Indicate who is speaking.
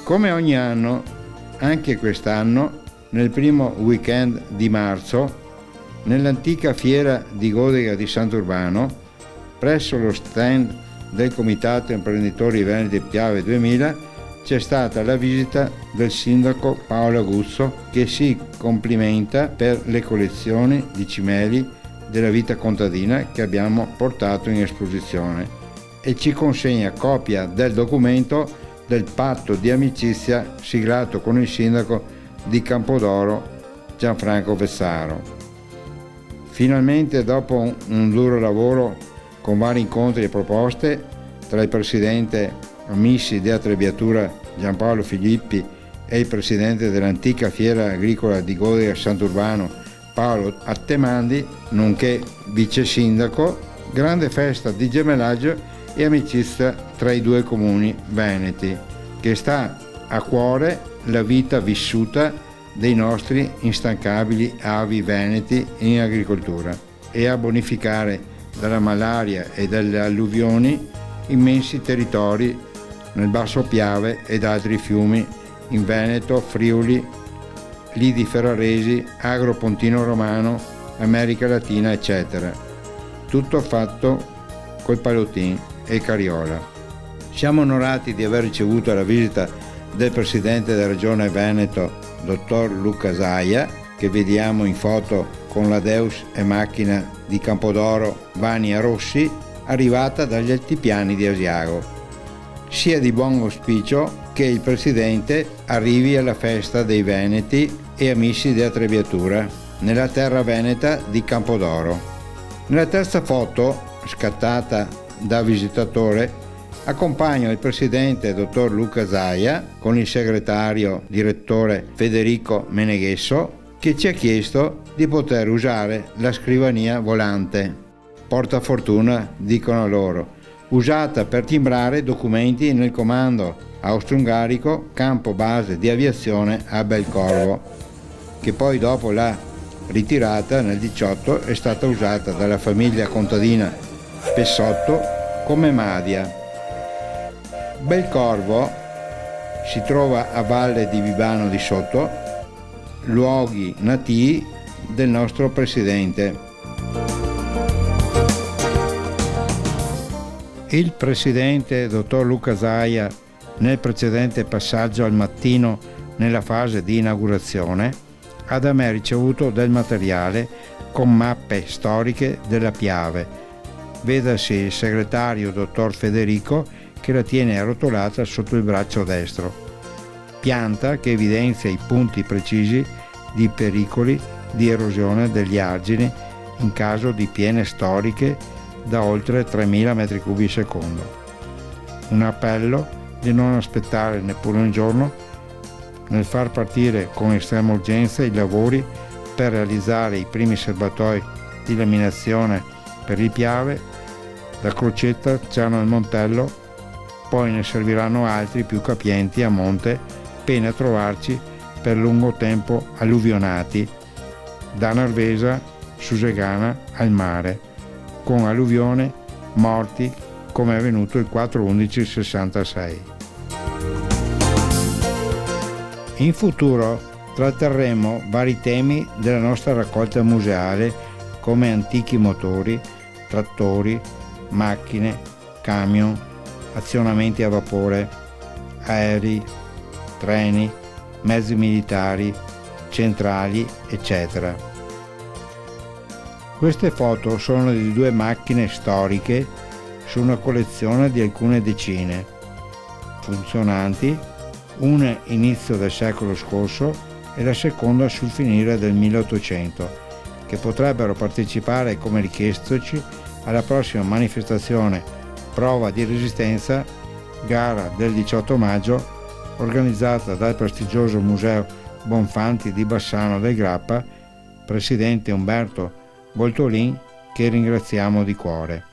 Speaker 1: Come ogni anno, anche quest'anno, nel primo weekend di marzo, nell'antica fiera di Godega di Sant'Urbano, presso lo stand del Comitato Imprenditori Veneti Piave 2000, c'è stata la visita del sindaco Paolo Aguzzo, che si complimenta per le collezioni di cimeli della vita contadina che abbiamo portato in esposizione e ci consegna copia del documento del patto di amicizia siglato con il sindaco di Campodoro Gianfranco Vessaro. Finalmente, dopo un duro lavoro con vari incontri e proposte tra il presidente Amici di Attrebbiatura Giampaolo Filippi e il presidente dell'antica fiera agricola di Godega Sant'Urbano Paolo Attemandi, nonché vice sindaco, grande festa di gemellaggio e amicizia tra i due comuni veneti, che sta a cuore la vita vissuta dei nostri instancabili avi veneti in agricoltura e a bonificare dalla malaria e dalle alluvioni immensi territori nel Basso Piave ed altri fiumi in Veneto, Friuli, Lidi Ferraresi, Agro Pontino Romano, America Latina, eccetera. Tutto fatto col Pallotin e Cariola. Siamo onorati di aver ricevuto la visita del presidente della Regione Veneto, dottor Luca Zaia, che vediamo in foto con la Deus e macchina di Campodoro Vania Rossi, arrivata dagli altipiani di Asiago. Sia di buon auspicio che il presidente arrivi alla festa dei Veneti e Amici di Attrebbiatura nella terra veneta di Campodoro. Nella terza foto, scattata da visitatore, accompagno il presidente dottor Luca Zaia con il segretario direttore Federico Meneghesso, che ci ha chiesto di poter usare la scrivania volante, portafortuna dicono loro, usata per timbrare documenti nel comando austro-ungarico campo base di aviazione a Belcorvo, che poi dopo la ritirata nel 18 è stata usata dalla famiglia contadina Pessotto come madia. Belcorvo si trova a valle di Vibano di Sotto, luoghi natii del nostro presidente. Il presidente dottor Luca Zaia, nel precedente passaggio al mattino nella fase di inaugurazione, ha da me ricevuto del materiale con mappe storiche della Piave. Vedasi il segretario dottor Federico che la tiene arrotolata sotto il braccio destro. Pianta che evidenzia i punti precisi di pericoli di erosione degli argini in caso di piene storiche da oltre 3.000 m3 secondo. Un appello di non aspettare neppure un giorno nel far partire con estrema urgenza i lavori per realizzare i primi serbatoi di laminazione per il Piave, da Crocetta, Cerno del Montello, poi ne serviranno altri più capienti a monte, pena a trovarci per lungo tempo alluvionati, da Narvesa, Susegana al mare, con alluvione, morti, come è avvenuto il 4/11/66. In futuro tratterremo vari temi della nostra raccolta museale come antichi motori, trattori, macchine, camion, azionamenti a vapore, aerei, treni, mezzi militari, centrali, eccetera. Queste foto sono di due macchine storiche su una collezione di alcune decine, funzionanti, una inizio del secolo scorso e la seconda sul finire del 1800, che potrebbero partecipare come richiestoci alla prossima manifestazione Prova di Resistenza, gara del 18 maggio, organizzata dal prestigioso Museo Bonfanti di Bassano del Grappa, presidente Umberto Boltolin, che ringraziamo di cuore.